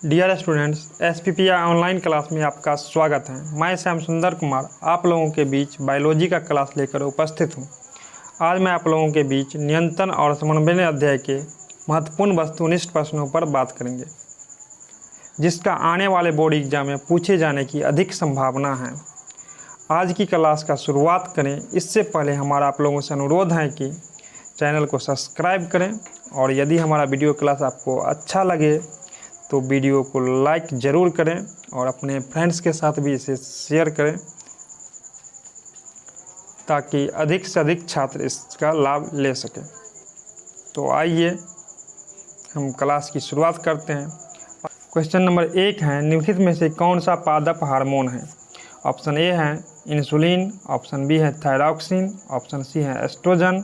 Dear students, SPPI online class में आपका स्वागत है। मैं श्याम सुंदर कुमार आप लोगों के बीच बायोलॉजी का क्लास लेकर उपस्थित हूं। आज मैं आप लोगों के बीच नियंत्रण और समन्वय अध्याय के महत्वपूर्ण वस्तुनिष्ठ प्रश्नों पर बात करेंगे, जिसका आने वाले बोर्ड एग्जाम में पूछे जाने की अधिक संभावना है। आज की क्लास का शुरुआत करें इससे पहले हमारा आप लोगों से अनुरोध है कि चैनल को सब्सक्राइब करें, और यदि हमारा वीडियो क्लास आपको अच्छा लगे तो वीडियो को लाइक ज़रूर करें और अपने फ्रेंड्स के साथ भी इसे शेयर करें, ताकि अधिक से अधिक छात्र इसका लाभ ले सकें। तो आइए हम क्लास की शुरुआत करते हैं। क्वेश्चन नंबर 1 है, निम्नलिखित में से कौन सा पादप हार्मोन है? ऑप्शन ए है इंसुलिन, ऑप्शन बी है थायरॉक्सिन, ऑप्शन सी है एस्ट्रोजन,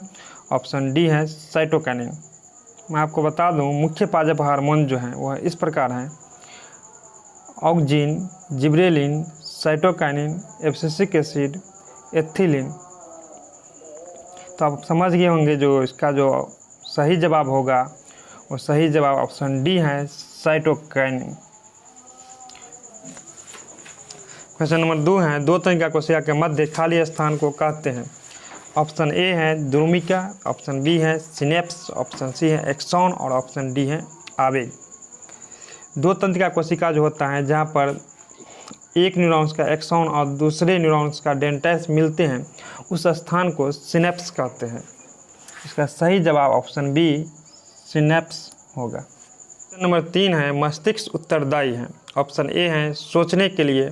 ऑप्शन डी है साइटोकाइनिन। मैं आपको बता दूं, मुख्य पादप हार्मोन जो हैं वह इस प्रकार हैं: auxin, gibberellin, cytokinin, abscisic acid, ethylene. तो आप समझ गए होंगे जो इसका जो सही जवाब होगा वो सही जवाब ऑप्शन डी है, साइटोकाइनिन। क्वेश्चन नंबर 2 है, दो तंत्रिका कोशिका के मध्य खाली स्थान को कहते हैं? ऑप्शन ए है द्रुमिका, ऑप्शन बी है सिनेप्स, ऑप्शन सी है एक्सॉन और ऑप्शन डी है आवेग। दो तंत्रिका कोशिका जो होता है जहाँ पर एक न्यूरॉन्स का एक्सॉन और दूसरे न्यूरॉन्स का डेंटाइस मिलते हैं, उस स्थान को सिनेप्स कहते हैं। इसका सही जवाब ऑप्शन बी सिनेप्स होगा। क्वेश्चन नंबर 3 है, मस्तिष्क उत्तरदायी है? ऑप्शन ए है सोचने के लिए,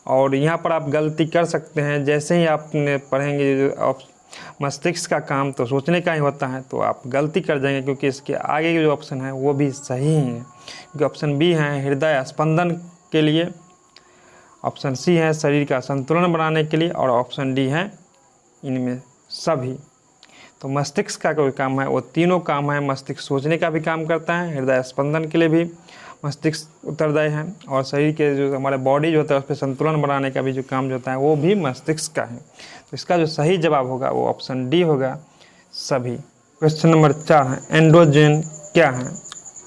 और यहाँ पर आप गलती कर सकते हैं। जैसे ही आपने पढ़ेंगे मस्तिष्क का काम तो सोचने का ही होता है, तो आप गलती कर जाएंगे, क्योंकि इसके आगे के जो ऑप्शन है वो भी सही है। क्योंकि ऑप्शन बी है हृदय स्पंदन के लिए, ऑप्शन सी है शरीर का संतुलन बनाने के लिए, और ऑप्शन डी है इनमें सभी। तो मस्तिष्क का कोई काम है वो तीनों काम है। मस्तिष्क सोचने का भी काम करता है, हृदय स्पंदन के लिए भी मस्तिष्क उत्तरदायी है, और शरीर के जो हमारे बॉडी जो होता है उस पर संतुलन बनाने का भी जो काम जो होता है वो भी मस्तिष्क का है। तो इसका जो सही जवाब होगा वो ऑप्शन डी होगा, सभी। क्वेश्चन नंबर 4 है, एंड्रोजन क्या है?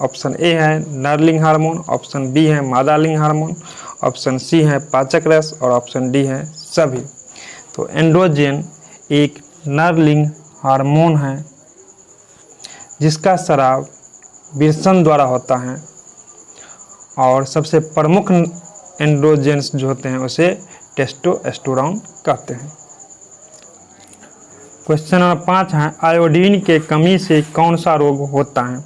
ऑप्शन ए है नरलिंग हार्मोन, ऑप्शन बी है मादालिंग हार्मोन, ऑप्शन सी है पाचक रस, और ऑप्शन डी है सभी। तो एंड्रोजन एक नरलिंग हार्मोन है जिसका स्राव विरसन द्वारा होता है, और सबसे प्रमुख एंड्रोजेंस जो होते हैं उसे टेस्टोस्टेरोन कहते हैं। क्वेश्चन नंबर 5 है, आयोडीन के कमी से कौन सा रोग होता है?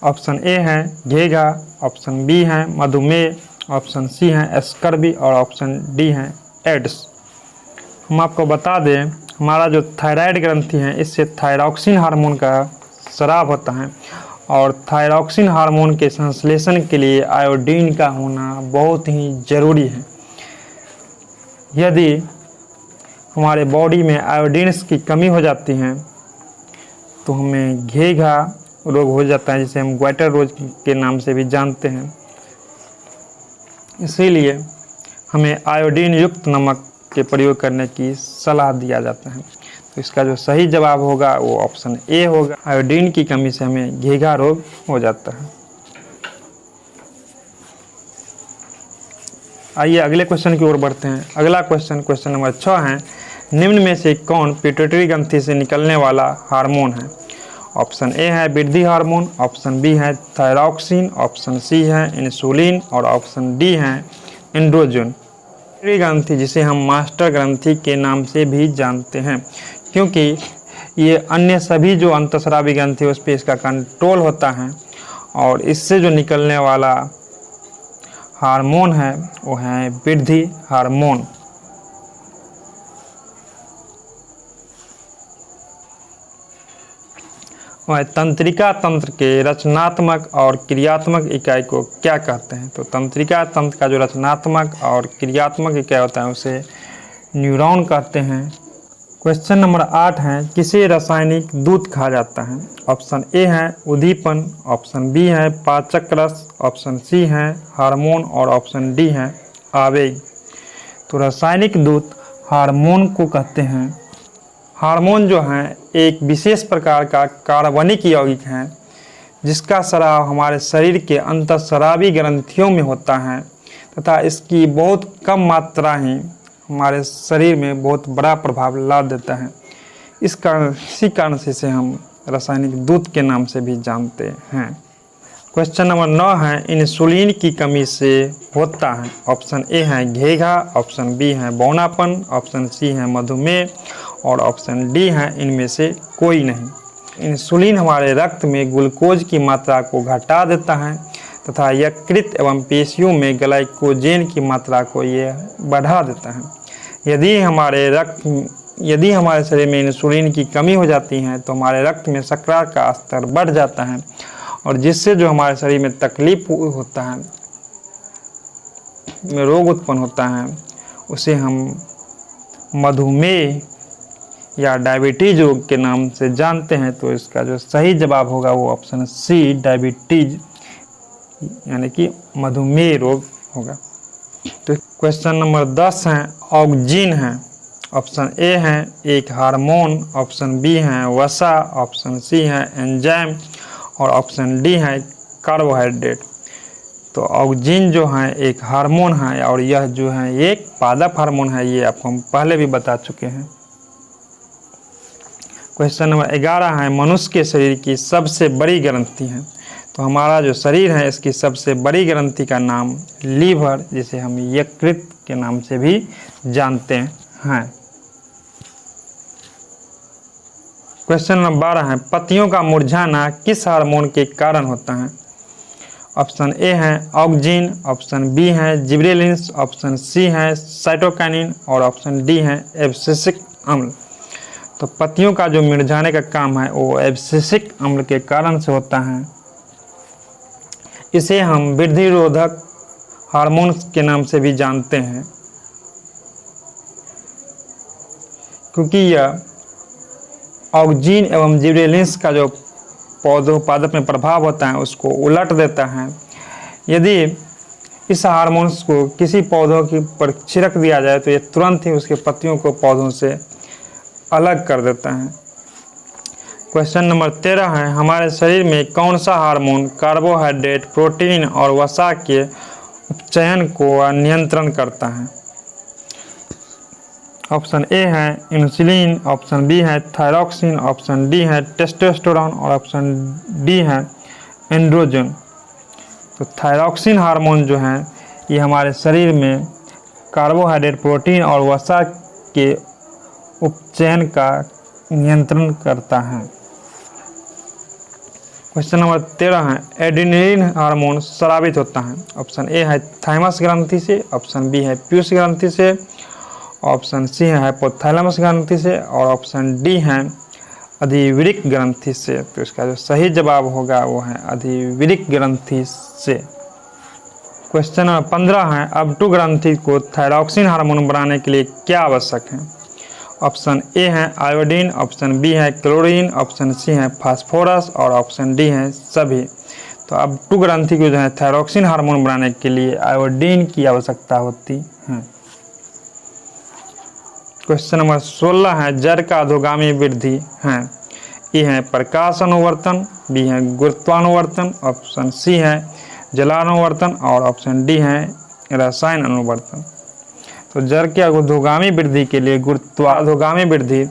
ऑप्शन ए है घेघा, ऑप्शन बी है मधुमेह, ऑप्शन सी है स्कर्वी, और ऑप्शन डी है एड्स। हम आपको बता दें, हमारा जो थायराइड ग्रंथि है इससे थायरॉक्सिन हार्मोन का स्राव होता है, और थायरॉक्सिन हार्मोन के संश्लेषण के लिए आयोडीन का होना बहुत ही ज़रूरी है। यदि हमारे बॉडी में आयोडीन की कमी हो जाती है तो हमें घेघा रोग हो जाता है, जिसे हम ग्वाइटर रोग के नाम से भी जानते हैं। इसीलिए हमें आयोडीन युक्त नमक के प्रयोग करने की सलाह दिया जाता है। तो इसका जो सही जवाब होगा वो ऑप्शन ए होगा, आयोडीन की कमी से हमें घेघा रोग हो जाता है। आइए अगले क्वेश्चन की ओर बढ़ते हैं। अगला क्वेश्चन नंबर 6 है, निम्न में से कौन पिट्यूटरी ग्रंथि से निकलने वाला हार्मोन है? ऑप्शन ए है वृद्धि हार्मोन, ऑप्शन बी है थायरॉक्सिन, ऑप्शन सी है इंसुलिन, और ऑप्शन डी है एंड्रोजन। पिट्यूटरी ग्रंथि जिसे हम मास्टर ग्रंथि के नाम से भी जानते हैं, क्योंकि ये अन्य सभी जो अंतःस्रावी ग्रंथि उस पर इसका कंट्रोल होता है, और इससे जो निकलने वाला हार्मोन है वो है वृद्धि हार्मोन। वह तंत्रिका तंत्र के रचनात्मक और क्रियात्मक इकाई को क्या कहते हैं? तो तंत्रिका तंत्र का जो रचनात्मक और क्रियात्मक इकाई होता है उसे न्यूरॉन कहते हैं। क्वेश्चन नंबर 8 है, किसे रासायनिक दूत कहा जाता है? ऑप्शन ए है उद्दीपन, ऑप्शन बी है पाचक रस, ऑप्शन सी है हार्मोन, और ऑप्शन डी है आवेग। तो रासायनिक दूत हार्मोन को कहते हैं। हार्मोन जो है एक विशेष प्रकार का कार्बनिक यौगिक है जिसका स्राव हमारे शरीर के अंतःस्रावी ग्रंथियों में होता है तथा इसकी बहुत कम मात्रा ही हमारे शरीर में बहुत बड़ा प्रभाव ला देता है। इसी कारण से इसे हम रासायनिक दूध के नाम से भी जानते हैं। क्वेश्चन नंबर 9 है, इंसुलिन की कमी से होता है। ऑप्शन ए है घेघा, ऑप्शन बी है बौनापन, ऑप्शन सी है मधुमेह और ऑप्शन डी है इनमें से कोई नहीं। इंसुलिन हमारे रक्त में ग्लूकोज की मात्रा को घटा देता है तथा यकृत एवं पेशियों में ग्लाइकोजेन की मात्रा को ये बढ़ा देता है। यदि हमारे शरीर में इंसुलिन की कमी हो जाती है तो हमारे रक्त में शर्करा का स्तर बढ़ जाता है और जिससे जो हमारे शरीर में तकलीफ होता है, में रोग उत्पन्न होता है, उसे हम मधुमेह या डायबिटीज रोग के नाम से जानते हैं। तो इसका जो सही जवाब होगा वो ऑप्शन सी डायबिटीज यानी कि मधुमेह रोग होगा। तो क्वेश्चन नंबर 10 है, ऑक्जिन है। ऑप्शन ए है एक हार्मोन, ऑप्शन बी है वसा, ऑप्शन सी है एंजाइम और ऑप्शन डी है कार्बोहाइड्रेट। तो ऑक्जिन जो है एक हार्मोन है और यह जो है एक पादप हार्मोन है, ये आपको हम पहले भी बता चुके हैं। क्वेश्चन नंबर 11 है, मनुष्य के शरीर की सबसे बड़ी ग्रंथि है। तो हमारा जो शरीर है इसकी सबसे बड़ी ग्रंथि का नाम लीवर, जिसे हम यकृत के नाम से भी जानते हैं। क्वेश्चन नंबर 12 है, पत्तियों का मुरझाना किस हार्मोन के कारण होता है। ऑप्शन ए है ऑक्जिन, ऑप्शन बी है जिबरेलिन्स, ऑप्शन सी है साइटोकाइनिन और ऑप्शन डी है एब्सिसिक अम्ल। तो पत्तियों का जो मुरझाने का काम है वो एब्सिसिक अम्ल के कारण से होता है। इसे हम वृद्धि रोधक हार्मोन के नाम से भी जानते हैं, क्योंकि यह ऑक्जिन एवं जिबरेलिन्स का जो पौधों में प्रभाव होता है उसको उलट देता है। यदि इस हार्मोन्स को किसी पौधों के पर छिड़क दिया जाए तो ये तुरंत ही उसके पत्तियों को पौधों से अलग कर देता है। क्वेश्चन नंबर 13 है, हमारे शरीर में कौन सा हार्मोन कार्बोहाइड्रेट, प्रोटीन और वसा के उपचयन को नियंत्रण करता है। ऑप्शन ए है इंसुलिन, ऑप्शन बी है थायरॉक्सिन, ऑप्शन डी है टेस्टोस्टेरोन और ऑप्शन डी है एंड्रोजन। तो थायरॉक्सिन हार्मोन जो है ये हमारे शरीर में कार्बोहाइड्रेट, प्रोटीन और वसा के उपचयन का नियंत्रण करता है। क्वेश्चन नंबर 13 है, एड्रेनलिन हार्मोन स्रावित होता है। ऑप्शन ए है थाइमस ग्रंथि से, ऑप्शन बी है पीयूष ग्रंथि से, ऑप्शन सी है हाइपोथैलेमस ग्रंथि से और ऑप्शन डी है अधिविरिक ग्रंथि से। तो इसका जो सही जवाब होगा वो है अधिविरिक ग्रंथि से। क्वेश्चन नंबर 15 है, अब2 ग्रंथि को थायरॉक्सिन हार्मोन बनाने के लिए क्या आवश्यक है। ऑप्शन ए है आयोडीन, ऑप्शन बी है क्लोरीन, ऑप्शन सी है फास्फोरस और ऑप्शन डी है सभी। तो अब2 ग्रंथि को जो है थायरॉक्सिन हार्मोन बनाने के लिए आयोडीन की आवश्यकता होती है। क्वेश्चन नंबर 16 है, जड़ का अधोगामी वृद्धि है। ए है प्रकाश अनुवर्तन, बी है गुरुत्वानुवर्तन, ऑप्शन सी है जलानुवर्तन और ऑप्शन डी है रसायन अनुवर्तन। तो जड़ के अधोगामी वृद्धि के लिए अधोगामी वृद्धि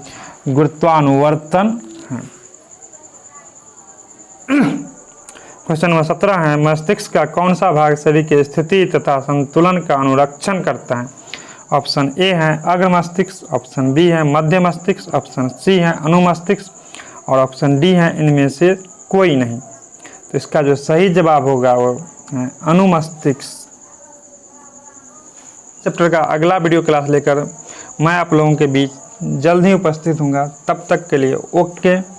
गुरुत्वानुवर्तन है। क्वेश्चन नंबर 17 है, मस्तिष्क का कौन सा भाग शरीर की स्थिति तथा संतुलन का अनुरक्षण करता है। ऑप्शन ए है अग्र मस्तिष्क, ऑप्शन बी है मध्य मस्तिष्क, ऑप्शन सी है अनुमस्तिष्क और ऑप्शन डी है इनमें से कोई नहीं। तो इसका जो सही जवाब होगा वो है अनुमस्तिष्क। चैप्टर का अगला वीडियो क्लास लेकर मैं आप लोगों के बीच जल्द ही उपस्थित हूँगा। तब तक के लिए ओके।